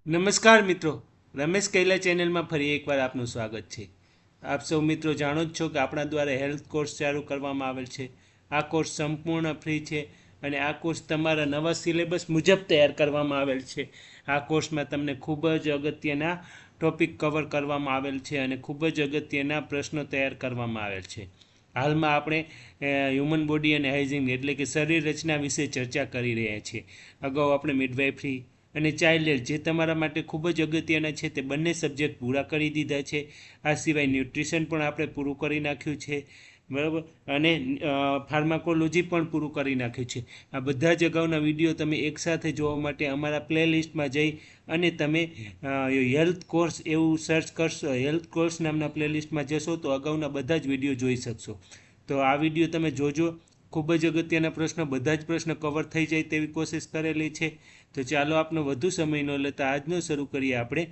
નમસ્કાર મિત્રો, રમેશ કૈલા ચેનલમાં ફરી એકવાર આપનું સ્વાગત છે. આપ સૌ મિત્રો જાણો જ છો કે આપણા દ્વારા હેલ્થ કોર્સ ચાલુ કરવામાં આવેલ છે. આ કોર્સ સંપૂર્ણ ફ્રી છે અને આ કોર્સ તમારા નવા સિલેબસ મુજબ તૈયાર કરવામાં આવેલ છે. આ કોર્સમાં તમને ખૂબ જ અગત્યના ટોપિક કવર કરવામાં આવેલ છે અને ખૂબ જ અગત્યના પ્રશ્નો તૈયાર કરવામાં આવેલ છે. હાલમાં આપણે હ્યુમન બોડી અને હાઇજીન એટલે કે શરીર રચના વિશે ચર્ચા કરી રહ્યા છીએ. અગાઉ આપણે મિડવાઇફરી અને ચાઇલ્ડ હેલ્થ જે તમારા માટે ખૂબ જ અગત્યના છે તે બંને સબ્જેક્ટ પૂરા કરી દીધા છે. આ સિવાય ન્યુટ્રિશન પણ આપણે પૂરું કરી નાખ્યું છે, બરાબર, અને ફાર્માકોલોજી પણ પૂરું કરી નાખ્યું છે. આ બધા જ અગાઉના વિડીયો તમે એકસાથે જોવા માટે અમારા પ્લેલિસ્ટમાં જઈ અને તમે હેલ્થ કોર્સ એવું સર્ચ કરશો, હેલ્થ કોર્સ નામના પ્લેલિસ્ટમાં જશો તો અગાઉના બધા જ વિડીયો જોઈ શકશો. તો આ વિડીયો તમે જોજો. ખૂબ જ અગત્યના પ્રશ્નો, બધા જ પ્રશ્નો કવર થઈ જાય તેવી કોશિશ કરેલી છે. તો ચાલો આપનો વધુ સમય ન લેતા આજનો શરૂ કરીએ આપણે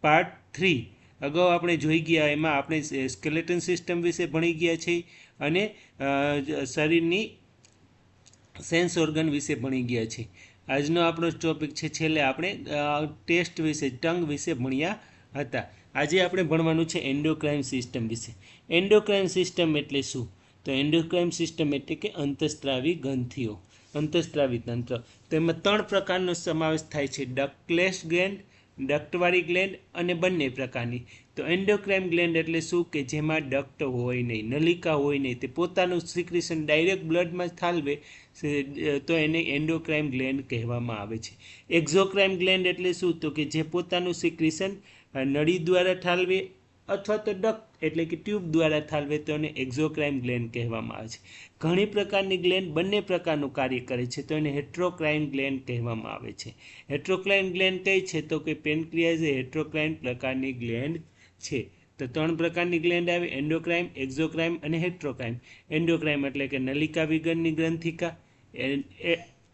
પાર્ટ 3. અગાઉ આપણે જોઈ ગયા એમાં આપણે સ્કેલેટન સિસ્ટમ વિશે ભણી ગયા છીએ અને શરીરની સેન્સ ઓર્ગન વિશે ભણી ગયા છીએ. આજનો આપણો ટોપિક છે છેલ્લે આપણે ટેસ્ટ વિશે, ટંગ વિશે ભણ્યા હતા. આજે આપણે ભણવાનું છે એન્ડોક્રાઇન સિસ્ટમ વિશે. એન્ડોક્રાઇન સિસ્ટમ એટલે શું? તો એન્ડોક્રાઇન સિસ્ટમ એટલે કે અંતઃસ્ત્રાવી ગ્રંથિઓ, અંતઃસ્ત્રાવી તંત્ર. તેમાં 3 પ્રકારનો સમાવેશ થાય છે: ડક્ટલેસ ગ્લેન્ડ, ડક્ટવાળી ગ્લેન્ડ અને બંને પ્રકારની. તો એન્ડોક્રાઇન ગ્લેન્ડ એટલે શું? કે જેમાં ડક્ટ હોય નહીં, નલિકા હોય નહીં, તે પોતાનું સિક્રેશન ડાયરેક્ટ બ્લડમાં ઠાલવે તો એને એન્ડોક્રાઇન ગ્લેન્ડ કહેવામાં આવે છે. એક્ઝોક્રાઇન ગ્લેન્ડ એટલે શું? તો કે જે પોતાનું સિક્રેશન નળી દ્વારા ઠાલવે અથવા તો ડક્ટ એટલે કે ટ્યુબ દ્વારા ઠાલવે તો એને એક્ઝોક્રાઇન ગ્લેન્ડ કહેવામાં આવે છે. ઘણી પ્રકારની ગ્લેન્ડ બંને પ્રકારનું કાર્ય કરે છે તો એને હેટ્રોક્રાઇન ગ્લેન્ડ કહેવામાં આવે છે. હેટ્રોક્રાઇન ગ્લેન્ડ કઈ છે? તો કે પેનક્રિયાઝ એ હેટ્રોક્રાઇન પ્રકારની ગ્લેન્ડ છે. તો 3 પ્રકારની ગ્લેન્ડ આવે: એન્ડોક્રાઇન, એક્ઝોક્રાઇન અને હેટ્રોક્રાઇન. એન્ડોક્રાઇન એટલે કે નલિકા વિગરની ગ્રંથિકા,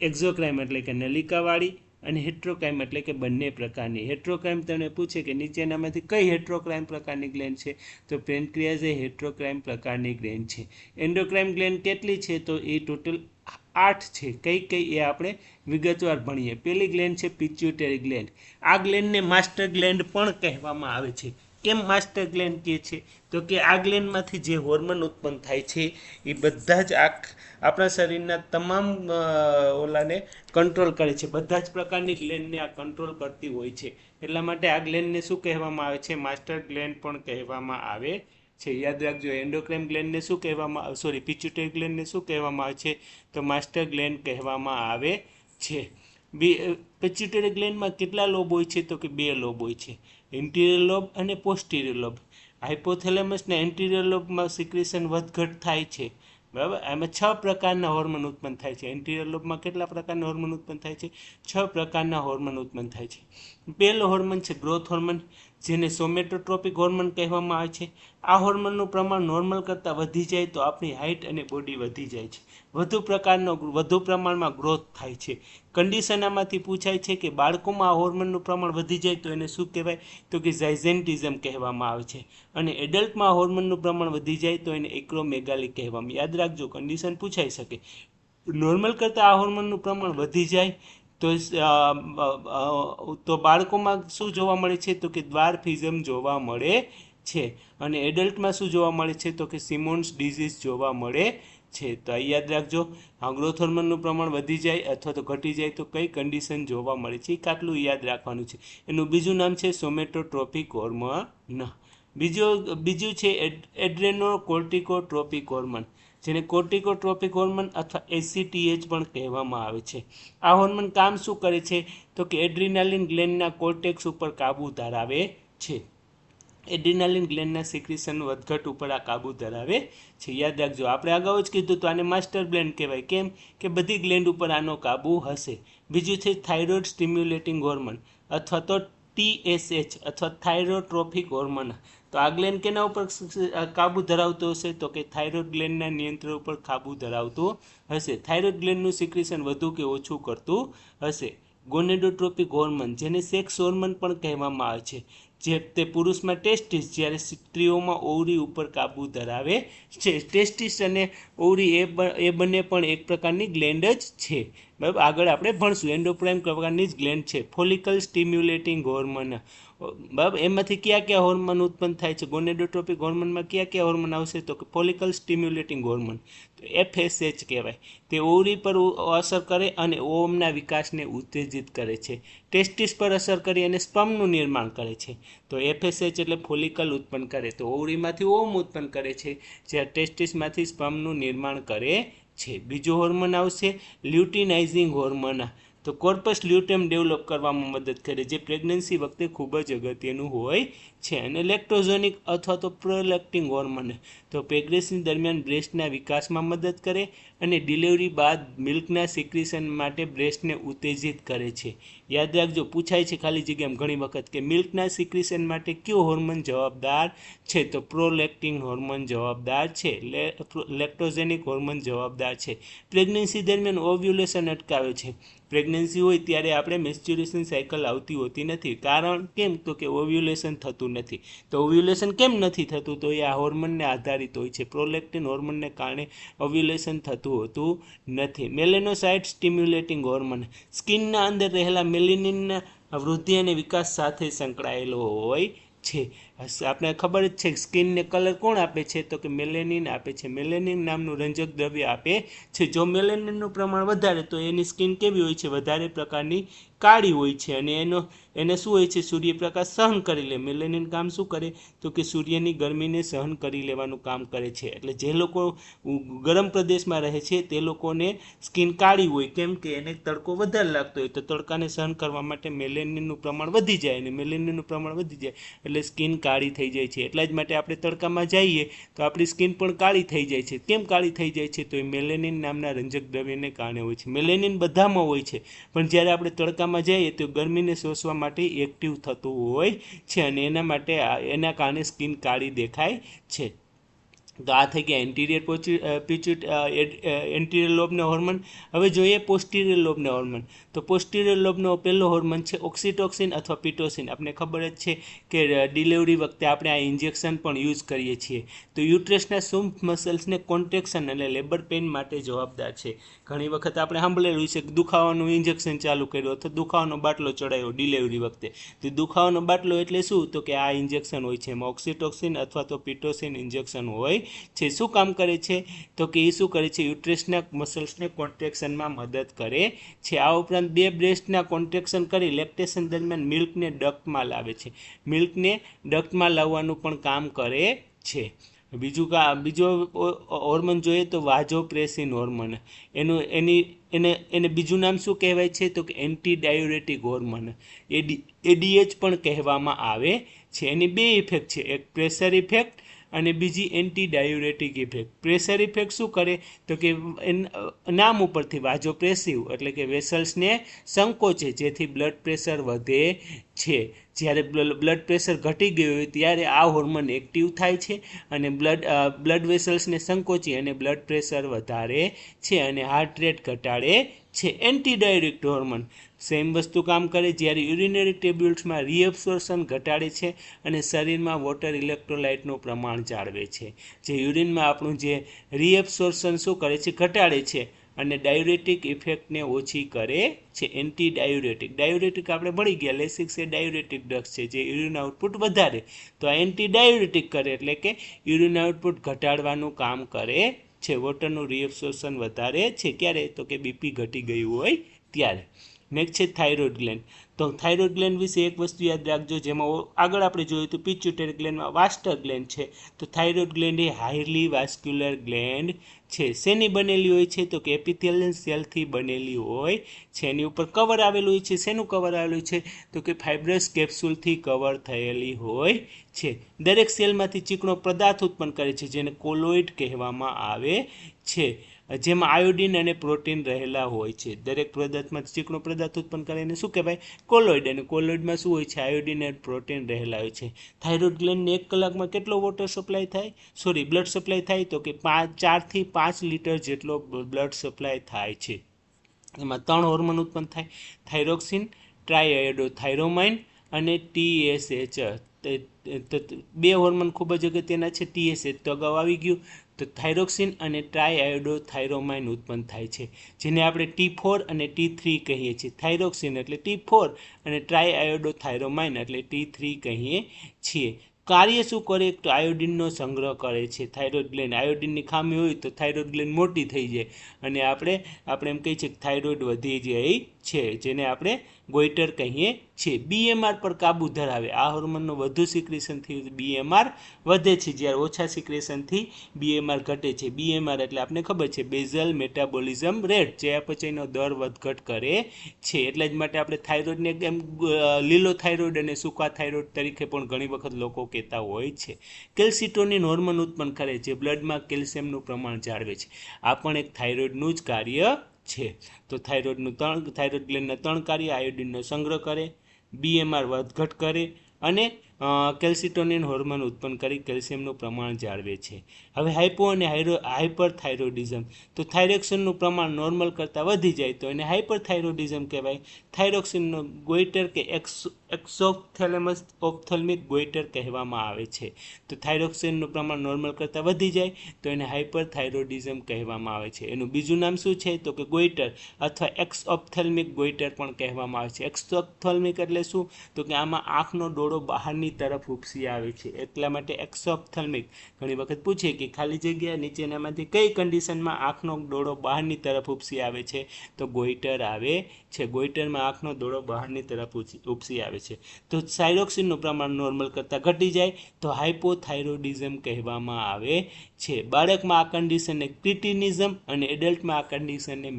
એક્ઝોક્રાઇન એટલે કે નલિકાવાળી અને હેટ્રોક્રાઇમ એટલે કે બંને પ્રકારની. હેટ્રોક્રાઇમ તમને પૂછે કે નીચેનામાંથી કઈ હેટ્રોક્રાઇમ પ્રકારની ગ્લેન્ડ છે? તો પેનક્રિયાઝ એ હેટ્રોક્રાઇમ પ્રકારની ગ્લેન્ડ છે. એન્ડોક્રાઇન ગ્લેન્ડ કેટલી છે? તો એ ટોટલ 8 છે. કઈ કઈ એ આપણે વિગતવાર ભણીએ. પહેલી ગ્લેન્ડ છે પિચ્યુટરી ગ્લેન્ડ. આ ગ્લેન્ડને માસ્ટર ગ્લેન્ડ પણ કહેવામાં આવે છે. કેમ માસ્ટર ગ્લેન્ડ કહે છે? તો કે આ ગ્લેન્ડમાંથી જે હોર્મોન ઉત્પન્ન થાય છે એ બધા જ આપણા શરીરના તમામ ઓલાને કંટ્રોલ કરે છે. બધા જ પ્રકારની ગ્લેન્ડને આ કંટ્રોલ કરતી હોય છે. એટલા માટે આ ગ્લેન્ડને શું કહેવામાં આવે છે? માસ્ટર ગ્લેન્ડ પણ કહેવામાં આવે છે. યાદ રાખજો, એન્ડોક્રાઇન ગ્લેન્ડને શું કહેવામાં, સોરી, પિચ્યુટરી ગ્લેન્ડને શું કહેવામાં આવે છે? તો માસ્ટર ગ્લેન્ડ કહેવામાં આવે છે. પિચ્યુટરી ગ્લેન્ડમાં કેટલા લોબ હોય છે? તો કે 2 લોબ હોય છે, ઇન્ટિરિયર લોબ અને પોસ્ટિરિયર લોબ. હાઇપોથેલેમસના એન્ટિરિયર લોબમાં સિક્રેશન વધઘટ થાય છે, બરાબર. આમાં 6 પ્રકારના હોર્મોન ઉત્પન્ન થાય છે. એન્ટિરિયર લોબમાં કેટલા પ્રકારના હોર્મોન ઉત્પન્ન થાય છે? 6 પ્રકારના હોર્મોન ઉત્પન્ન થાય છે. પહેલો હોર્મોન છે ગ્રોથ હોર્મોન, જેને સોમેટોટ્રોપિક હોર્મોન કહેવામાં આવે છે. આ હોર્મોનનું પ્રમાણ નોર્મલ કરતાં વધી જાય તો આપણી હાઇટ અને બોડી વધી જાય છે. વધુ પ્રમાણમાં ગ્રોથ થાય છે. કન્ડિશન આમાંથી પૂછાય છે કે બાળકોમાં આ હોર્મોનનું પ્રમાણ વધી જાય તો એને શું કહેવાય? તો કે ઝાયઝેન્ટિઝમ કહેવામાં આવે છે. અને એડલ્ટમાં હોર્મોનનું પ્રમાણ વધી જાય તો એને એક્રોમેગાલી કહેવામાં. યાદ રાખજો, કન્ડિશન પૂછાઈ શકે. નોર્મલ કરતાં આ હોર્મોનનું પ્રમાણ વધી જાય તો બાળકોમાં શું જોવા મળે છે? તો કે દ્વારફિઝમ જોવા મળે છે. અને એડલ્ટમાં શું જોવા મળે છે? તો કે સિમોન્સ ડિઝીઝ જોવા મળે છે. તો આ યાદ રાખજો, ગ્રોથ હોર્મોનનું પ્રમાણ વધી જાય અથવા તો ઘટી જાય તો કઈ કન્ડિશન જોવા મળે છે, આટલું યાદ રાખવાનું છે. એનું બીજું નામ છે સોમેટોટ્રોપિક હોર્મોન. બીજું છે એડ્રેનોકોર્ટિકોટ્રોપિક હોર્મોન, જેને કોર્ટિકોટ્રોપિક હોર્મોન અથવા એસીટીએચ પણ કહેવામાં આવે છે. આ હોર્મોન કામ શું કરે છે? તો કે એડ્રીનાલિન ગ્લેન્ડના કોર્ટેક્સ ઉપર કાબુ ધરાવે છે. એડ્રીનાલિન ગ્લેન્ડના સિક્રેશન વધઘટ ઉપર આ કાબુ ધરાવે છે. યાદ રાખજો, આપણે અગાઉ જ કીધું તો આને માસ્ટર ગ્લેન્ડ કહેવાય. કેમ? કે બધી ગ્લેન્ડ ઉપર આનો કાબુ હશે. બીજું છે થાઇરોઇડ સ્ટિમ્યુલેટિંગ હોર્મોન અથવા તો TSH અથવા થાઇરોટ્રોપિક હોર્મોન. તો આ ગ્લેન્ડ કેના ઉપર કાબુ ધરાવતો હશે? તો કે થાઇરોઇડ ગ્લેન્ડના નિયંત્રણ ઉપર કાબુ ધરાવતું હશે. થાઇરોઇડ ગ્લેન્ડનું સિક્રેશન વધુ કે ઓછું કરતું હશે. ગોનેડોટ્રોપિક હોર્મોન, જેને સેક્સ હોર્મોન પણ કહેવામાં આવે છે. જે તે પુરુષમાં ટેસ્ટિસ, જ્યારે સ્ત્રીઓમાં ઓવરી ઉપર કાબુ ધરાવે છે. ટેસ્ટિસ અને ઓવરી એ બંને પણ એક પ્રકારની ગ્લેન્ડ જ છે. બરાબર, આગળ આપણે ભણશું. એન્ડોક્રાઇન પ્રકારની જ ગ્લેન્ડ છે. ફોલિકલ સ્ટિમ્યુલેટિંગ હોર્મોન, બરાબર, એમાંથી કયા હોર્મોન ઉત્પન્ન થાય છે? ગોનેડોટ્રોપિક હોર્મોનમાં કયા હોર્મોન આવશે? તો કે ફોલિકલ સ્ટિમ્યુલેટિંગ હોર્મોન, તો FSH કહેવાય. તે ઓવરી પર અસર કરે અને ઓવમના વિકાસને ઉત્તેજિત કરે છે. ટેસ્ટિસ પર અસર કરી અને સ્પર્મનું નિર્માણ કરે છે. તો FSH એટલે ફોલિકલ ઉત્પન્ન કરે, તો ઓવરીમાંથી ઓવમ ઉત્પન્ન કરે છે, જ્યારે ટેસ્ટિસમાંથી સ્પર્મનું નિર્માણ કરે છે. બીજો હોર્મોન આવશે લ્યુટિનાઇઝિંગ હોર્મોન, તો કોર્પસ લ્યુટેમ ડેવલપ કરવામાં મદદ કરે, જે પ્રેગ્નન્સી વખતે ખૂબ જ અગત્યનું હોય છે. અને લેક્ટોઝોનિક અથવા તો પ્રોલેક્ટિંગ હોર્મોન, તો પ્રેગ્નન્સી દરમિયાન બ્રેસ્ટના વિકાસમાં મદદ કરે અને ડિલિવરી બાદ મિલ્કના સિક્રિશન માટે બ્રેસ્ટને ઉત્તેજિત કરે છે. યાદ રાખજો, પૂછાય છે ખાલી જગ્યામાં ઘણી વખત કે મિલ્કના સિક્રિશન માટે કયો હોર્મોન જવાબદાર છે? તો પ્રોલેક્ટિન હોર્મોન જવાબદાર છે. લેક્ટોઝેનિક હોર્મોન જવાબદાર છે. પ્રેગ્નન્સી દરમિયાન ઓવ્યુલેશન અટકાવે છે. પ્રેગ્નન્સી હોય ત્યારે આપણે મેન્સ્ચ્યુરેશન સાયકલ આવતી હોતી નથી. કારણ કેમ? તો કે ઓવ્યુલેશન થતું નથી. તો ઓવ્યુલેશન કેમ નથી થતું? તો એ આ હોર્મોનને આધારિત હોય છે. પ્રોલેક્ટિન હોર્મોનને કારણે ઓવ્યુલેશન થતું હોતું નથી. મેલેનોસાઇટ સ્ટિમ્યુલેટિંગ હોર્મોન, સ્કિનના અંદર રહેલા મેલેનિનના વૃદ્ધિ અને વિકાસ સાથે સંકળાયેલો હોય છે. આપણે ખબર જ છે સ્કિનને કલર કોણ આપે છે? તો કે મેલેનિન આપે છે. મેલેનિન નામનું રંજક દ્રવ્ય આપે છે. જો મેલેનિનનું પ્રમાણ વધારે તો એની સ્કિન કેવી હોય છે? વધારે પ્રકારની કાળી હોય છે. અને એને શું હોય છે? સૂર્યપ્રકાશ સહન કરી લે. મેલેનિન કામ શું કરે? તો કે સૂર્યની ગરમીને સહન કરી લેવાનું કામ કરે છે. એટલે જે લોકો ગરમ પ્રદેશમાં રહે છે તે લોકોને સ્કિન કાળી હોય. કેમ કે એને તડકો વધારે લાગતો હોય, તો તડકાને સહન કરવા માટે મેલેનિનનું પ્રમાણ વધી જાય, અને મેલેનિનનું પ્રમાણ વધી જાય એટલે સ્કિન કાળી થઈ જાય છે. એટલા જ માટે આપણે તડકામાં જઈએ તો આપણી સ્કિન પણ કાળી થઈ જાય છે. કેમ કાળી થઈ જાય છે? તો એ મેલેનિન નામના રંજક દ્રવ્યને કારણે હોય છે. મેલેનિન બધામાં હોય છે, પણ જ્યારે આપણે તડકામાં જઈએ તો ગરમીને શોષવા માટે એક્ટિવ થતું હોય છે, અને એના કારણે સ્કિન કાળી દેખાય છે. તો આ થઈ ગયા એન્ટીરિયર લોબના હોર્મોન. હવે જોઈએ પોસ્ટિરિયર લોબના હોર્મોન. તો પોસ્ટિરિયર લોબનો પહેલો હોર્મોન છે ઓક્સિટોક્સિન અથવા પિટોસિન. આપણે ખબર જ છે કે ડિલિવરી વખતે આપણે આ ઇન્જેક્શન પણ યુઝ કરીએ છીએ. તો યુટ્રસના શુમ્ફ મસલ્સને કોન્ટ્રેક્શન અને લેબર પેઇન માટે જવાબદાર છે. ઘણી વખત આપણે સાંભળેલું છે કે દુખાવાનું ઇન્જેક્શન ચાલુ કર્યું અથવા દુખાવાનો બાટલો ચડાવ્યો ડિલિવરી વખતે. તો દુખાવાનો બાટલો એટલે શું? તો કે આ ઇન્જેક્શન હોય છે. એમાં ઓક્સિટોક્સિન અથવા તો પિટોસિન ઇન્જેક્શન હોય છે. શું કામ કરે છે? તો કે એ શું કરે છે? યુટ્રસના મસલ્સને કોન્ટ્રેક્શનમાં મદદ કરે છે. આ ઉપરાંત બે બ્રેસ્ટના કોન્ટ્રેક્શન કરી લેક્ટેશન દરમિયાન મિલ્કને ડક્ટમાં લાવે છે. મિલ્કને ડક્ટમાં લાવવાનું પણ કામ કરે છે. બીજો હોર્મોન જોઈએ તો વાઝોપ્રેસિન હોર્મોન. એને બીજું નામ શું કહેવાય છે? તો કે એન્ટી ડાયુરેટિક હોર્મોન, ADH પણ કહેવામાં આવે છે. એની બે ઇફેક્ટ છે, એક પ્રેશર ઇફેક્ટ અને બીજી anti diuretic effect. Pressure effect શું કરે? તો કે નામ ઉપરથી વાઝોપ્રેસિવ એટલે કે વેસલ્સને સંકોચે, જેથી બ્લડ પ્રેશર વધે છે. જ્યારે બ્લડ પ્રેશર ઘટી ગયું હોય ત્યારે આ હોર્મોન એક્ટિવ થાય છે અને બ્લડ વેસલ્સને સંકોચી અને બ્લડ પ્રેશર વધારે છે અને હાર્ટ રેટ ઘટાડે છે. એન્ટી ડાયુરેટિક હોર્મોન સેમ વસ્તુ કામ કરે. જ્યારે યુરિનરી ટેબ્યુલ્સમાં રીએબ્સોર્શન ઘટાડે છે અને શરીરમાં વોટર ઇલેક્ટ્રોલાઇટનું પ્રમાણ જાળવે છે. જે યુરિનમાં આપણું જે રીએબ્સોર્શન શું કરે છે? ઘટાડે છે અને ડાયુરેટિક ઇફેક્ટને ઓછી કરે છે. એન્ટી ડાયુરેટિક આપણે ભણી ગયા. લેસિક્સ એ ડાયુરેટિક ડ્રગ્સ છે જે યુરિન આઉટપુટ વધારે. તો આ એન્ટી ડાયુરેટિક કરે એટલે કે યુરિન આઉટપુટ ઘટાડવાનું કામ કરે છે. વોટરનું રીએબ્સોર્શન વધારે છે. ક્યારે? તો કે બીપી ઘટી ગયું હોય ત્યારે. નેક્સ્ટ છે થાઇરોઇડ ગ્લેન્ડ. તો થાઇરોઇડ ગ્લેન્ડ વિશે એક વસ્તુ યાદ રાખજો, જેમાં આગળ આપણે જોયું તો પિચ્યુટરી ગ્લેન્ડમાં વાસ્ટર ગ્લેન્ડ છે. તો થાઇરોઇડ ગ્લેન્ડ એ હાઈલી વાસ્ક્યુલર ગ્લેન્ડ છે. શેની બનેલી હોય છે? તો કે એપિથેલિયલ સેલથી બનેલી હોય છે. એની ઉપર કવર આવેલું હોય છે. શેનું કવર આવેલું છે? તો કે ફાઇબ્રસ કેપ્સ્યુલથી કવર થયેલી હોય છે. દરેક સેલમાંથી ચીકણો પદાર્થ ઉત્પન્ન કરે છે, જેને કોલોઇડ કહેવામાં આવે છે, જેમાં આયોડિન અને પ્રોટીન રહેલા હોય છે. દરેક પદાર્થમાંથી ચીકણો પદાર્થ ઉત્પન્ન કરે એને શું કહેવાય? કોલોઇડ. અને કોલોઇડમાં શું હોય છે? આયોડિન અને પ્રોટીન રહેલા હોય છે. થાઇરોઇડ ગ્લેન્ડને 1 કલાકમાં કેટલો વોટર સપ્લાય થાય? બ્લડ સપ્લાય થાય? તો કે 4 થી 5 લીટર જેટલો બ્લડ સપ્લાય થાય છે. એમાં 3 હોર્મોન ઉત્પન્ન થાય: થાઇરોક્સિન, ટ્રાઇઆયોડોથાઇરોમાઇન અને TSH. બે હોર્મોન ખૂબ જ અગત્યના છે. TSH તો અગાઉ આવી ગયું. તો થાઇરોક્સિન અને ટ્રાયઆયોડોથાઇરોમાઇન ઉત્પન્ન થાય છે, જેને આપણે T4 અને T3 કહીએ છીએ. થાઇરોક્સિન એટલે T4 અને ટ્રાયઆયોડોથાઇરોમાઇન એટલે T3 કહીએ છીએ. કાર્ય શું કરે? તો આયોડિનનો સંગ્રહ કરે છે. થાઇરોઇડ ગ્લેન્ડ, આયોડિનની ખામી હોય તો થાઇરોઇડ ગ્લેન્ડ મોટી થઈ જાય અને આપણે એમ કહીએ છીએ કે થાઇરોઇડ વધી જાય છે, જેને આપણે ગોઈટર કહીએ છીએ. BMR પર કાબુ ધરાવે. આ હોર્મોનનો વધુ સિક્રેશનથી BMR વધે છે, જ્યારે ઓછા સિક્રેશનથી BMR ઘટે છે. BMR એટલે આપણે ખબર છે બેઝલ મેટાબોલિઝમ રેટ, ચયાપચયનો દર વધઘટ કરે છે. એટલા જ માટે આપણે થાઇરોઇડને એમ લીલો થાઇરોઇડ અને સૂકા થાઇરોઇડ તરીકે પણ ઘણી વખત લોકો કહેતા હોય છે. કેલ્સિટોનિન હોર્મોન ઉત્પન્ન કરે છે, બ્લડમાં કેલ્શિયમનું પ્રમાણ જાળવે છે. આ પણ એક થાઇરોઇડનું જ કાર્ય છે. તો થાઇરોઇડ ગ્લેન્ડના 3 કાર્ય: આયોડિનનો સંગ્રહ કરે, BMR વધઘટ કરે અને કેલ્સિટોનિન હોર્મોન ઉત્પન્ન કરી કેલ્શિયમનું પ્રમાણ જાળવે છે. હવે હાઇપો અને હાઇપરથાઇરોઇડિઝમ. તો થાઇરોક્સિનનું પ્રમાણ નોર્મલ કરતાં વધી જાય તો એને હાઇપરથાઇરોઇડિઝમ કહેવાય. થાઇરોક્સિનનો ગોઈટર કે એક્સોથેલેમસ ઓપ્થલ્મિક ગોઈટર કહેવામાં આવે છે. તો થાઇરોક્સિનનું પ્રમાણ નોર્મલ કરતાં વધી જાય તો એને હાઇપરથાઇરોઇડિઝમ કહેવામાં આવે છે. એનું બીજું નામ શું છે? તો કે ગોઈટર અથવા એક્સઓપ્થેલ્મિક ગોઈટર પણ કહેવામાં આવે છે. એક્સઓપ્થેલ્મિક એટલે શું? તો કે આમાં આંખનો ડોળો બહારની તરફ ઉપસી આવે છે, એટલા માટે એક્સોપ્થેલ્મિક. ઘણી વખત પૂછે કે ખાલી જગ્યા નીચેનામાંથી કઈ કન્ડિશનમાં આંખનો ડોળો બહારની તરફ ઉપસી આવે છે? તો ગોઈટર આવે છે. ગોઈટરમાં આંખનો ડોળો બહારની તરફ ઉપસી આવે છે. તો થાઇરોક્સિનનું પ્રમાણ નોર્મલ કરતાં ઘટી જાય તો હાઇપોથાઇરોઇડિઝમ કહેવામાં આવે છે. બાળકમાં આ કન્ડિશનને ક્રિટિનિઝમ અને એડલ્ટમાં આ કન્ડિશનને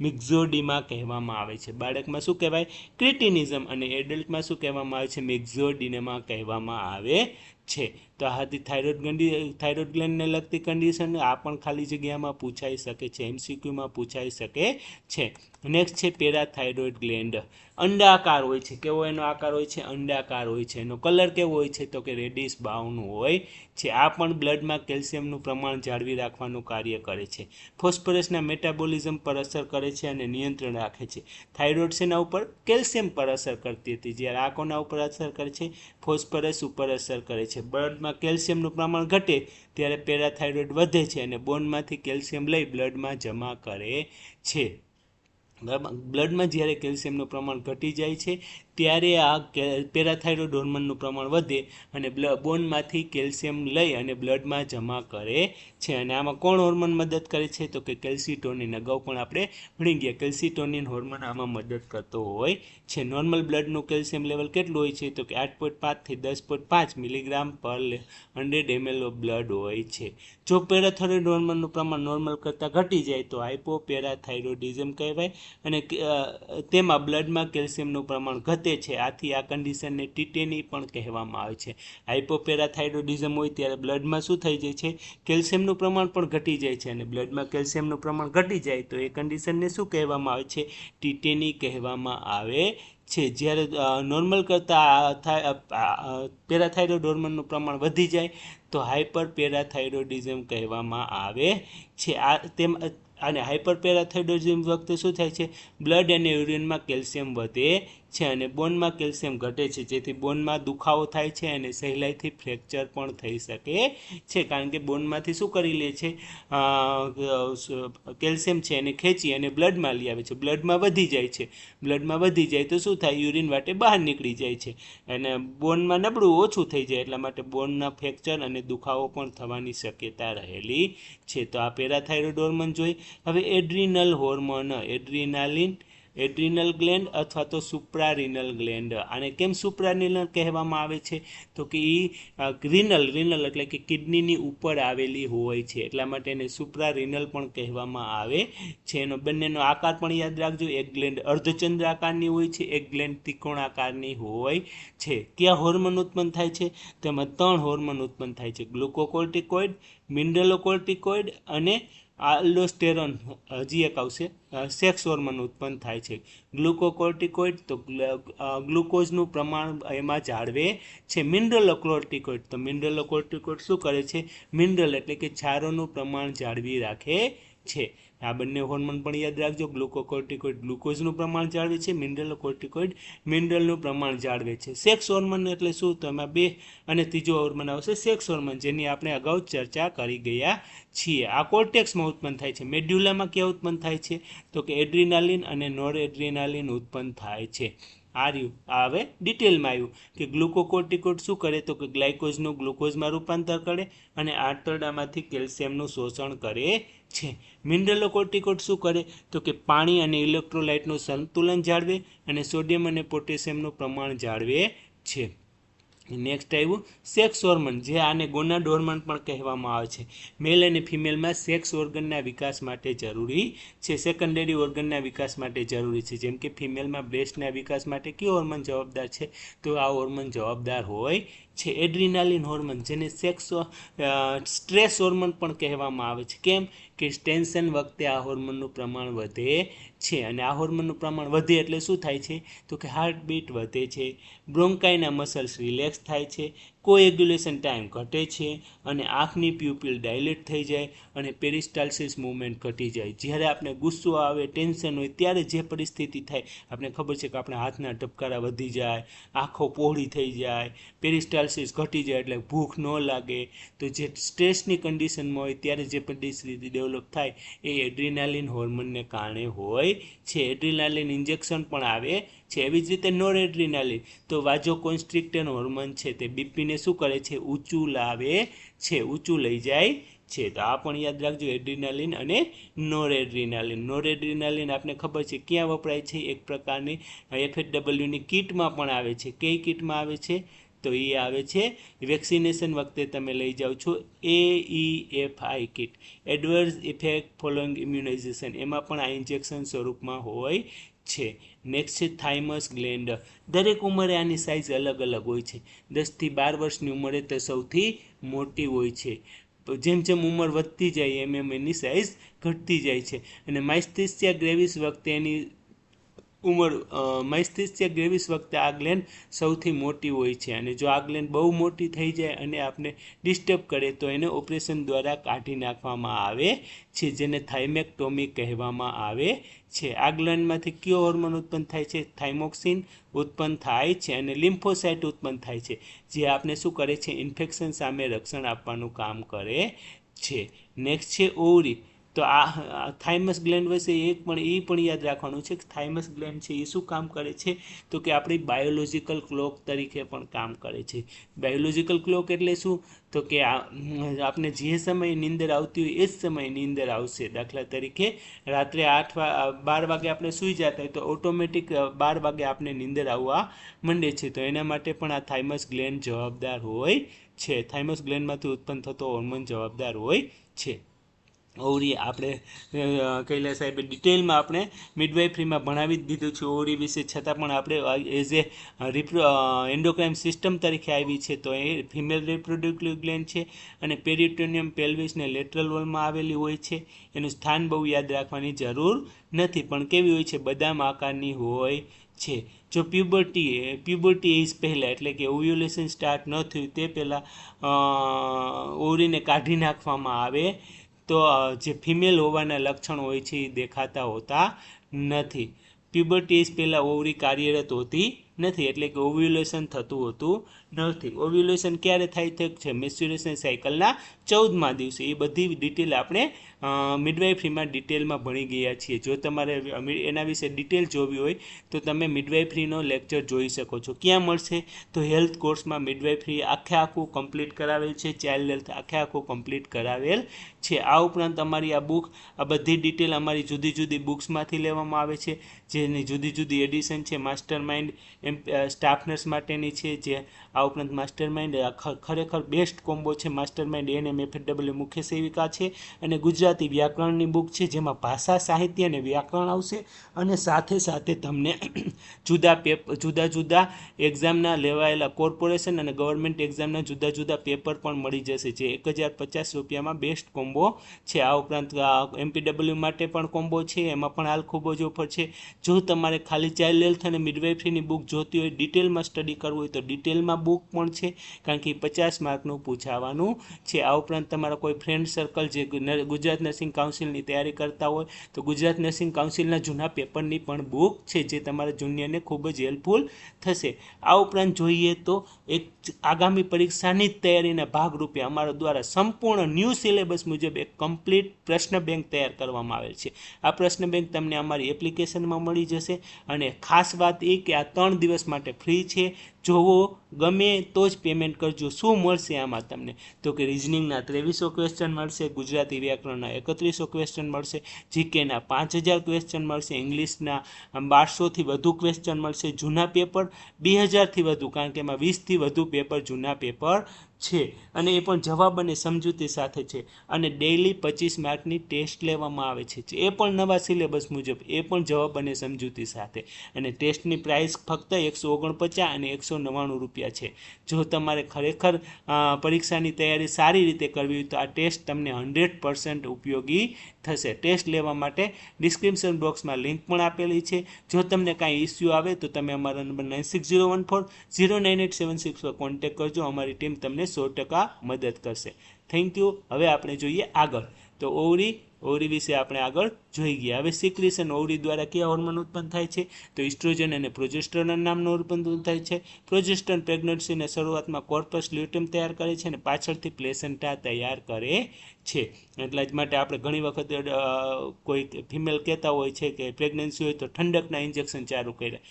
મિક્ઝોડીમા કહેવામાં આવે છે. બાળકમાં શું કહેવાય? ક્રિટિનિઝમ અને એડલ્ટમાં શું કહેવામાં આવે છે? મિક્ઝોડીમા કહેવામાં આવે છે. તો આ હતી થાઇરોઇડ ગ્લેન્ડને લગતી કન્ડિશન. આ પણ ખાલી જગ્યામાં પૂછાઈ શકે છે, MCQમાં પૂછાઈ શકે છે. નેક્સ્ટ છે પેરાથાઇરોઇડ ગ્લેન્ડ. અંડાકાર હોય છે. કેવો એનો આકાર હોય છે? અંડાકાર હોય છે. એનો કલર કેવો હોય છે? તો કે રેડિશ બ્રાઉન હોય છે. આ પણ બ્લડમાં કેલ્શિયમનું પ્રમાણ જાળવી રાખવાનું કાર્ય કરે છે. ફોસ્ફરસના મેટાબોલિઝમ પર અસર કરે છે અને નિયંત્રણ રાખે છે. થાઇરોઇડ શેના ઉપર? કેલ્શિયમ પર અસર કરતી હતી, જ્યારે આ કોના ઉપર અસર કરે છે? ફોસ્ફરસ ઉપર અસર કરે છે. બ્લડમાં કેલ્શિયમનું પ્રમાણ ઘટે ત્યારે પેરાથાઇરોઇડ વધે છે અને બોનમાંથી કેલ્શિયમ લઈ બ્લડમાં જમા કરે છે. બ્લડમાં જ્યારે કેલ્શિયમનું પ્રમાણ ઘટી જાય છે ત્યારે આ પેરાથાઇરોઇડ હોર્મોનનું પ્રમાણ વધે અને બોનમાંથી કેલ્શિયમ લઈ અને બ્લડમાં જમા કરે છે. અને આમાં કોણ હોર્મોન મદદ કરે છે? તો કે કેલ્સિટોનિન. અગાઉ પણ આપણે ભણી ગયા, કેલ્સિટોનિન હોર્મોન આમાં મદદ કરતો હોય છે. નોર્મલ બ્લડનું કેલ્શિયમ લેવલ કેટલું હોય છે? તો કે 8.5 થી 10.5 મિલીગ્રામ પર 100 ml ઓફ બ્લડ હોય છે. જો પેરાથાઇરોઇડ હોર્મોનનું પ્રમાણ નોર્મલ કરતાં ઘટી જાય તો હાઇપોપેરાથાઇરોઇડિઝમ કહેવાય અને તેમાં બ્લડમાં કેલ્શિયમનું પ્રમાણ ઘટે છે. આથી આ કન્ડિશનને ટીટેની પણ કહેવામાં આવે છે. હાઇપોપેરાથાઇરોઇડિઝમ હોય ત્યારે બ્લડમાં શું થઈ જાય છે? કેલ્શિયમનું પ્રમાણ પણ ઘટી જાય છે અને બ્લડમાં કેલ્શિયમનું પ્રમાણ ઘટી જાય તો એ કન્ડિશનને શું કહેવામાં આવે છે? ટીટેની કહેવામાં આવે છે. જ્યારે નોર્મલ કરતાં પેરાથાઇરોઇડ હોર્મોનનું પ્રમાણ વધી જાય તો હાઇપર પેરાથાઇરોઇડિઝમ કહેવામાં આવે છે. અને હાઇપરપેરાથાઇરોઇડિઝમ વખતે શું થાય છે? બ્લડ અને યુરિનમાં કેલ્શિયમ વધે છે અને બોનમાં કેલ્શિયમ ઘટે છે, જેથી બોનમાં દુખાવો થાય છે અને સહેલાઈથી ફ્રેક્ચર પણ થઈ શકે છે, કારણ કે બોનમાંથી શું કરી લે છે? કેલ્શિયમ છે એને ખેંચી અને બ્લડમાં લઈ આવે છે. બ્લડમાં વધી જાય છે. બ્લડમાં વધી જાય તો શું થાય? યુરિન વાટે બહાર નીકળી જાય છે અને બોનમાં નબળું ઓછું થઈ જાય, એટલા માટે બોનના ફ્રેક્ચર અને દુખાવો પણ થવાની શક્યતા રહેલી છે. તો આ પેરાથાઇરોઇડ હોર્મોન જોઈ. હવે એડ્રિનલ હોર્મોન, એડ્રિનલ ગ્લેન્ડ અથવા તો સુપ્રારિનલ ગ્લેન્ડ. આને કેમ સુપ્રારિનલ કહેવામાં આવે છે? તો કે એ રિનલ એટલે કે કિડનીની ઉપર આવેલી હોય છે, એટલા માટે એને સુપ્રારિનલ પણ કહેવામાં આવે છે. એનો બંનેનો આકાર પણ યાદ રાખજો. એક ગ્લેન્ડ અર્ધચંદ્ર આકારની હોય છે, એક ગ્લેન્ડ ત્રિકોણ આકારની હોય છે. ક્યાં હોર્મોન ઉત્પન્ન થાય છે? તેમાં 3 હોર્મોન ઉત્પન્ન થાય છે: ગ્લુકોકોર્ટિકોઇડ, મિનરલોકોર્ટિકોઇડ અને આલ્ડોસ્ટેરોન. હજી એક આવશે, સેક્સ હોર્મોન ઉત્પન્ન થાય છે. ગ્લુકોકોર્ટિકોઇડ તો ગ્લુકોઝનું પ્રમાણ એમાં જાળવે છે. મિનરલોકોર્ટિકોઇડ તો મિનરલોકોર્ટિકોઇડ શું કરે છે? મિનરલ એટલે કે ક્ષારોનું પ્રમાણ જાળવી રાખે છે. આ બંને હોર્મોન પણ યાદ રાખજો. ગ્લુકોકોર્ટિકોઇડ ગ્લુકોઝનું પ્રમાણ જાળવે છે, મિનરલોકોર્ટિકોઇડ મિનરલનું પ્રમાણ જાળવે છે. સેક્સ હોર્મોન એટલે શું? તો એમાં 2 અને ત્રીજો હોર્મોન આવશે સેક્સ હોર્મોન, જેની આપણે અગાઉ ચર્ચા કરી ગયા છીએ. આ કોર્ટેક્સમાં ઉત્પન્ન થાય છે. મેડ્યુલામાં ક્યાં ઉત્પન્ન થાય છે? તો કે એડ્રીનાલિન અને નોર એડ્રીનાલિન ઉત્પન્ન થાય છે. આ રહ્યું. આ હવે ડિટેલમાં આવ્યું કે ગ્લુકોકોર્ટિકોઇડ શું કરે? તો કે ગ્લાયકોઝનું ગ્લુકોઝમાં રૂપાંતર કરે અને આંતરડામાંથી કેલ્શિયમનું શોષણ કરે છે. મિનરલોકોર્ટિકોઇડ શું કરે? તો કે પાણી અને ઇલેક્ટ્રોલાઇટનું સંતુલન જાળવે અને સોડિયમ અને પોટેશિયમનું પ્રમાણ જાળવે છે. નેક્સ્ટ આવ્યું સેક્સ હોર્મોન, જે આને ગોનાડ હોર્મોન પણ કહેવામાં આવે છે. મેલ અને ફિમેલમાં સેક્સ ઓર્ગનના વિકાસ માટે જરૂરી છે, સેકન્ડરી ઓર્ગનના વિકાસ માટે જરૂરી છે. જેમ કે ફિમેલમાં બ્રેસ્ટના વિકાસ માટે કયો હોર્મોન જવાબદાર છે? તો આ હોર્મોન જવાબદાર હોય છે. એડ્રીનાલિન હોર્મોન, જેને સેક્સ સ્ટ્રેસ હોર્મોન પણ કહેવામાં આવે છે. કેમ? કે ટેન્શન વખતે આ હોર્મોનનું પ્રમાણ વધે છે, અને આ હોર્મોનનું પ્રમાણ વધે એટલે શું થાય છે? તો કે હાર્ટબીટ વધે છે, બ્રોન્કાઈના મસલ્સ રિલેક્સ થાય છે, કોએગ્યુલેશન ટાઈમ ઘટે છે, અને આંખની પ્યુપિલ ડાયલેટ થઈ જાય અને પેરિસ્ટાલ્સિસ મૂવમેન્ટ ઘટી જાય. જ્યારે આપણે ગુસ્સો આવે, ટેન્શન હોય, ત્યારે જે પરિસ્થિતિ થાય, આપણે ખબર છે કે આપણા હાથના ધબકારા વધી જાય, આંખો પહોળી થઈ જાય, પેરિસ્ટાલ્સિસ ઘટી જાય, એટલે ભૂખ ન લાગે. તો જે સ્ટ્રેસની કન્ડિશનમાં હોય ત્યારે જે પરિસ્થિતિ ડેવલપ થાય એ એડ્રીનાલિન હોર્મોનને કારણે હોય છે. એડ્રીનાલિન ઇન્જેક્શન પણ આવે છે. એવી જ રીતે નોર એડ્રીનાલિન, તો વાઝોકોન્સ્ટ્રિક્ટર હોર્મોન છે, તે બીપીને શું કરે છે? ઊંચું લાવે છે, ઊંચું લઈ જાય છે. તો આ પણ યાદ રાખજો, એડ્રીનાલિન અને નોર એડ્રીનાલિન. નોર એડ્રીનાલિન આપણે ખબર છે ક્યાં વપરાય છે? એક પ્રકારની FHWની કિટમાં પણ આવે છે. કઈ કિટમાં આવે છે? તો એ આવે છે વેક્સિનેશન વખતે તમે લઈ જાઓ છો AEFI kit, adverse effect following immunisation, એમાં પણ આ ઇન્જેક્શન સ્વરૂપમાં હોય છે. નેક્સ્ટ છે થાઇમસ ગ્લેન્ડ. દરેક ઉંમરે આની સાઇઝ અલગ અલગ હોય છે. 10 થી 12 વર્ષની ઉંમરે તે સૌથી મોટી હોય છે. જેમ જેમ ઉંમર વધતી જાય એમ એની સાઇઝ ઘટતી જાય છે. અને માઇસ્થિસિયા ગ્રેવિસ વખતે એની ઉંમર માઇસ્થિસિયા ગ્રેવિસ વખતે આ ગ્લેન્ડ સૌથી મોટી હોય છે. અને જો આ ગ્લેન્ડ બહુ મોટી થઈ જાય અને આપણે ડિસ્ટર્બ કરે તો એને ઓપરેશન દ્વારા કાઢી નાખવામાં આવે છે, જેને થાઇમેક્ટોમી કહેવામાં આવે છે. આ ગ્લેન્ડમાંથી કયો હોર્મોન ઉત્પન્ન થાય છે? થાઇમોક્સિન ઉત્પન્ન થાય છે, અને લિમ્ફોસાઇટ ઉત્પન્ન થાય છે, જે આપણે શું કરે છે? ઇન્ફેક્શન સામે રક્ષણ આપવાનું કામ કરે છે. નેક્સ્ટ છે ઓવરી. તો આ થાઇમસ ગ્લેન્ડ વિશે એ પણ યાદ રાખવાનું છે કે થાઇમસ ગ્લેન્ડ છે એ શું કામ કરે છે? તો કે આપણી બાયોલોજિકલ ક્લોક તરીકે પણ કામ કરે છે. બાયોલોજિકલ ક્લોક એટલે શું? તો કે આપણે જે સમયે નીંદર આવતી હોય એ જ સમયે નીંદર આવશે. દાખલા તરીકે રાત્રે 12 વાગે આપણે સૂઈ જતા હોય તો ઓટોમેટિક 12 વાગે આપણે નીંદર આવવા માંડે છે. તો એના માટે પણ આ થાઇમસ ગ્લેન્ડ જવાબદાર હોય છે. થાઇમસ ગ્લેન્ડમાંથી ઉત્પન્ન થતો હોર્મોન જવાબદાર હોય છે. ઓવરી આપણે કૈલા સાહેબે ડિટેલમાં આપણે મિડવાઇફરીમાં ભણાવી જ દીધું છે ઓવરી વિશે, છતાં પણ આપણે એઝ એ એન્ડોક્રાઇન સિસ્ટમ તરીકે આવી છે. તો એ ફિમેલ રિપ્રોડક્ટિવ ગ્લેન્ડ છે, અને પેરિટોનિયમ પેલ્વિસને લેટરલ વોલમાં આવેલી હોય છે. એનું સ્થાન બહુ યાદ રાખવાની જરૂર નથી, પણ કેવી હોય છે? બદામ આકારની હોય છે. જો પ્યુબર્ટી એજ પહેલાં, એટલે કે ઓવ્યુલેશન સ્ટાર્ટ ન થયું તે પહેલાં ઓવરીને કાઢી નાખવામાં આવે તો જે ફિમેલ હોવાના લક્ષણ હોય છે એ દેખાતા હોતા નથી. પ્યુબર્ટી એજ પહેલાં ઓવરી કાર્યરત હોતી નથી, એટલે કે ઓવ્યુલેશન થતું હોતું નથી. ઓવ્યુલેશન ક્યારે થાય છે? મેચ્યુરેશન સાયકલના 14મા દિવસે. એ બધી ડિટેલ આપણે મિડવાઇફરીમાં ડિટેલમાં ભણી ગયા છીએ. જો તમારે એના વિશે ડિટેલ જોવી હોય તો તમે મિડવાઇફરીનો લેક્ચર જોઈ શકો છો. ક્યાં મળશે? તો હેલ્થ કોર્સમાં મિડવાઇફરી આખું કમ્પ્લીટ કરાવેલ છે, ચાઇલ્ડ હેલ્થ આખું કમ્પ્લીટ કરાવેલ છે. આ ઉપરાંત અમારી આ બધી ડિટેલ અમારી જુદી જુદી બુક્સમાંથી લેવામાં આવે છે, જેની જુદી જુદી એડિશન છે. માસ્ટર માઇન્ડ સ્ટાફ નર્સ માટેની છે, જે આ ઉપરાંત માસ્ટર માઇન્ડ ખરેખર બેસ્ટ કોમ્બો છે. માસ્ટર માઇન્ડ NMFW મુખ્ય સેવિકા છે, અને ગુજરાતી વ્યાકરણની બુક છે, જેમાં ભાષા, સાહિત્ય અને વ્યાકરણ આવશે, અને સાથે સાથે તમને જુદા જુદા એક્ઝામના લેવાયેલા કોર્પોરેશન અને ગવર્મેન્ટ એક્ઝામના જુદા જુદા પેપર પણ મળી જશે, જે 1050 રૂપિયામાં બેસ્ટ કોમ્બો છે. આ ઉપરાંત MPW માટે પણ કોમ્બો છે, એમાં પણ હાલ ખૂબ જ ઓફર છે. જો તમારે ખાલી ચાઇલ્ડ હેલ્થ અને મિડવાઇફરીની બુક જોતી હોય, ડિટેલમાં સ્ટડી કરવું હોય તો ડિટેલમાં બુક પણ છે, કારણ કે 50 માર્કનું પૂછાવાનું છે. આ ઉપરાંત તમારા કોઈ ફ્રેન્ડ સર્કલ જે ગુજરાત નર્સિંગ કાઉન્સિલની તૈયારી કરતા હોય તો ગુજરાત નર્સિંગ કાઉન્સિલના જૂના પેપરની પણ બુક છે, જે તમારા જુનિયરને ખૂબ જ હેલ્પફુલ થશે. આ ઉપરાંત જોઈએ તો એક આગામી પરીક્ષાની જ તૈયારીના ભાગરૂપે અમારા દ્વારા સંપૂર્ણ ન્યૂ સિલેબસ મુજબ એક કમ્પ્લીટ પ્રશ્ન બેંક તૈયાર કરવામાં આવેલ છે. આ પ્રશ્ન બેંક તમને અમારી એપ્લિકેશનમાં મળી જશે, અને ખાસ વાત એ કે આ 3 દિવસ માટે ફ્રી છે. જોવો ગમે તો જ પેમેન્ટ કરજો. શું મળશે આમાં તમને? તો કે રિઝનિંગના 2300 ક્વેશ્ચન મળશે, ગુજરાતી વ્યાકરણના 3100 ક્વેશ્ચન મળશે, જીકેના 5000 ક્વેશ્ચન મળશે, ઇંગ્લિશના 1200થી વધુ ક્વેશ્ચન મળશે, જૂના પેપર 2000થી વધુ, કારણ કે એમાં 20થી વધુ પેપર જૂના પેપર છે, અને એ પણ જવાબ અને સમજૂતી સાથે છે. અને ડેઇલી 25 માર્કની ટેસ્ટ લેવામાં આવે છે, એ પણ નવા સિલેબસ મુજબ, એ પણ જવાબ અને સમજૂતી સાથે. અને ટેસ્ટની પ્રાઇસ ફક્ત 149 અને 199 રૂપિયા છે. જો તમારે ખરેખર પરીક્ષાની તૈયારી સારી રીતે કરવી હોય તો આ ટેસ્ટ તમને 100% ઉપયોગી થશે. ટેસ્ટ લેવા માટે ડિસ્ક્રિપ્શન બોક્સમાં લિંક પણ આપેલી છે. જો તમને કાંઈ ઇસ્યુ આવે તો તમે અમારા નંબર 9601409876 પર કોન્ટેક્ટ કરજો. અમારી ટીમ તમને 100% મદદ કરશે. Thank you. હવે આપણે જોઈએ આગળ. તો ઓવરી વિશે આપણે આગળ જોઈ ગયા. હવે સિક્રેશન ઓવરી દ્વારા કયા હોર્મોન ઉત્પન્ન થાય છે? તો ઇસ્ટ્રોજન અને પ્રોજેસ્ટેરોન નામનો ઉત્પન્ન થાય છે. પ્રોજેસ્ટેરોન પ્રેગ્નન્સીના શરૂઆતમાં કોર્પસ લ્યુટેમ તૈયાર કરે છે અને પાછળથી પ્લેસેન્ટા તૈયાર કરે છે. એટલા જ માટે આપણે ઘણી વખત કોઈ ફિમેલ કહેતા હોય છે કે પ્રેગ્નન્સી હોય તો ઠંડકના ઇન્જેક્શન ચાલુ કર્યા.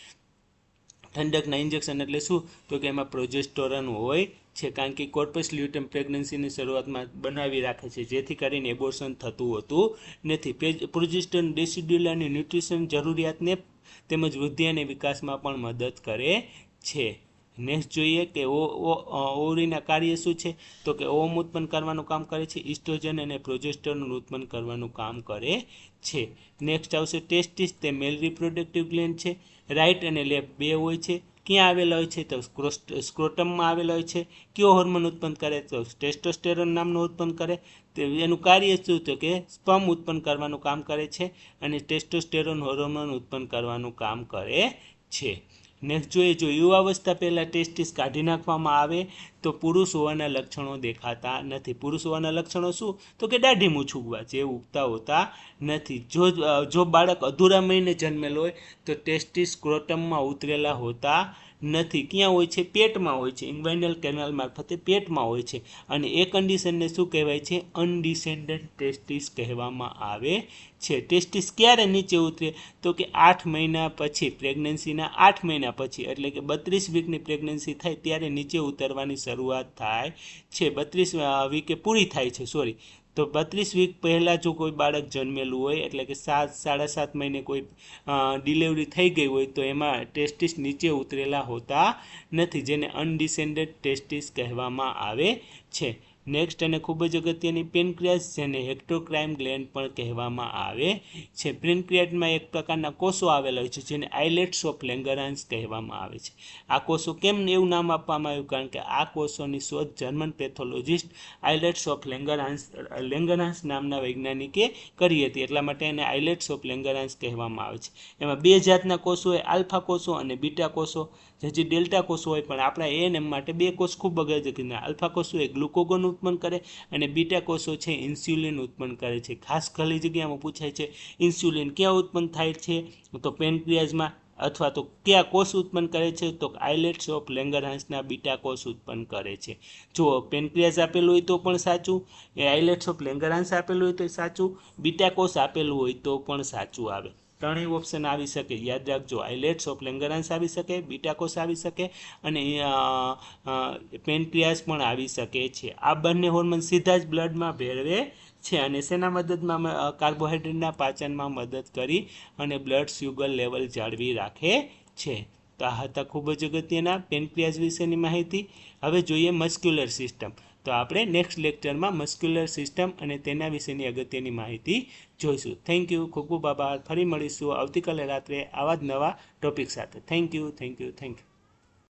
ઠંડકના ઇન્જેક્શન એટલે શું? તો કે એમાં પ્રોજેસ્ટેરોન હોય છે, કારણ કે કોર્પસ લ્યુટેમ પ્રેગ્નન્સીની શરૂઆતમાં બનાવી રાખે છે, જેથી કરીને એબોર્શન થતું હોતું નથી. પ્રોજેસ્ટેરોન ડેસિડ્યુલાની ન્યુટ્રિશન જરૂરિયાતને તેમજ વૃદ્ધિ અને વિકાસમાં પણ મદદ કરે છે. નેક્સ્ટ જોઈએ કે ઓવરીના કાર્ય શું છે? તો કે ઓવમ ઉત્પન્ન કરવાનું કામ કરે છે, ઇસ્ટ્રોજન અને પ્રોજેસ્ટેરોન ઉત્પન્ન કરવાનું કામ કરે છે. નેક્સ્ટ આવશે ટેસ્ટિસ, તે મેલ રિપ્રોડક્ટિવ ગ્લેન્ડ છે. રાઇટ અને લેફ્ટ બે હોય છે. ક્યાં આવેલા હોય છે? તો સ્ક્રોટમમાં આવેલા હોય છે. કયો હોર્મોન ઉત્પન્ન કરે? તો ટેસ્ટોસ્ટેરોન નામનું ઉત્પન્ન કરે. એનું કાર્ય શું? તો કે સ્પર્મ ઉત્પન્ન કરવાનું કામ કરે છે, અને ટેસ્ટોસ્ટેરોન હોર્મોન ઉત્પન્ન કરવાનું કામ કરે છે. નેક્સ્ટ જોઈએ, જો યુવાવસ્થા પહેલાં ટેસ્ટિસ કાઢી નાખવામાં આવે તો પુરુષ હોવાના લક્ષણો દેખાતા નથી. પુરુષ હોવાના લક્ષણો શું? તો કે દાઢી મૂછ ઉગવા, જે ઉગતા હોતા નથી. જો બાળક અધૂરા મહિને જન્મેલ હોય તો ટેસ્ટિસ સ્ક્રોટમમાં ઉતરેલા હોતા નથી. ક્યાં હોય છે? પેટમાં હોય છે. ઇન્ગ્વાઇનલ કેનાલ મારફતે પેટમાં હોય છે. અને એ કન્ડિશનને શું કહેવાય છે? અનડિસેન્ડન્ટ ટેસ્ટિસ કહેવામાં આવે છે. ટેસ્ટિસ ક્યારે નીચે ઉતરે? તો કે 8 મહિના પછી, પ્રેગ્નન્સીના 8 મહિના પછી, એટલે કે 32 વીકની પ્રેગ્નન્સી થાય ત્યારે નીચે ઉતરવાની શરૂઆત થાય છે. 32 વીકે પૂરી થાય છે, તો 32 વીક પહેલાં જો કોઈ બાળક જન્મેલું હોય, એટલે કે 7-7.5 મહિને કોઈ ડિલિવરી થઈ ગઈ હોય તો એમાં ટેસ્ટિસ નીચે ઉતરેલા હોતા નથી, જેને અનડિસેન્ડન્ટ ટેસ્ટિસ કહેવામાં આવે છે. નેક્સ્ટ અને ખૂબ જ અગત્યની પેનક્રિયાસ, જેને હેક્ટોક્રાઇન ગ્લેન્ડ પણ કહેવામાં આવે છે. પેનક્રિયાસમાં એક પ્રકારના કોષો આવેલા હોય છે, જેને આઇલેટ્સ ઓફ લેંગરાન્સ કહેવામાં આવે છે. આ કોષો કેમ એવું નામ આપવામાં આવ્યું? કારણ કે આ કોષોની શોધ જર્મન પેથોલોજિસ્ટ આઇલેટ્સ ઓફ લેંગરાન્સ નામના વૈજ્ઞાનિકે કરી હતી, એટલા માટે એને આઇલેટ્સ ઓફ લેંગરાન્સ કહેવામાં આવે છે. એમાં 2 જાતના કોષો હોય, આલ્ફા કોષો અને બીટા કોષો. જે ડેલ્ટા કોષો હોય, પણ આપણા એએનએમ માટે 2 કોષ ખૂબ અગત્યના. આલ્ફા કોષો એ ગ્લુકોગોન ઉત્પન્ન કરે, અને બીટા કોષો છે ઇન્સ્યુલિન ઉત્પન્ન કરે છે. ખાસ ખાલી જગ્યામાં પૂછાય છે, ઇન્સ્યુલિન ક્યાં ઉત્પન્ન થાય છે? તો પેનક્રિયાસમાં. અથવા તો કયા કોષ ઉત્પન્ન કરે છે? તો આઇલેટ્સ ઓફ લેંગરહાન્સના બીટા કોષ ઉત્પન્ન કરે છે. જો પેનક્રિયાસ આપેલું હોય તો પણ સાચું, એ આઇલેટ્સ ઓફ લેંગરહાન્સ આપેલું હોય તો સાચું, બીટા કોષ આપેલું હોય તો પણ સાચું આવે. ત્રણેય ઓપ્શન આવી શકે. યાદ રાખજો, આઇલેટ્સ ઓફ લેંગરહાન્સ આવી શકે, બીટા કોષ આવી શકે, અને પેનક્રિયાસ પણ આવી શકે છે. આ બંને હોર્મોન સીધા જ બ્લડમાં ભેળવે છે, અને શેના મદદમાં? કાર્બોહાઈડ્રેટના પાચનમાં મદદ કરી અને બ્લડ શુગર લેવલ જાળવી રાખે છે. તો આ હતા ખૂબ જ અગત્યના પેનક્રિયાસ વિશેની માહિતી. હવે જોઈએ મસ્ક્યુલર સિસ્ટમ. તો આપણે નેક્સ્ટ લેક્ચરમાં મસ્ક્યુલર સિસ્ટમ અને તેના વિશેની અગત્યની માહિતી જોઈશું. Thank you. ખૂબ ખૂબ આભાર. ફરી મળીશું આવતીકાલે રાત્રે આવા જ નવા ટોપિક સાથે. Thank you.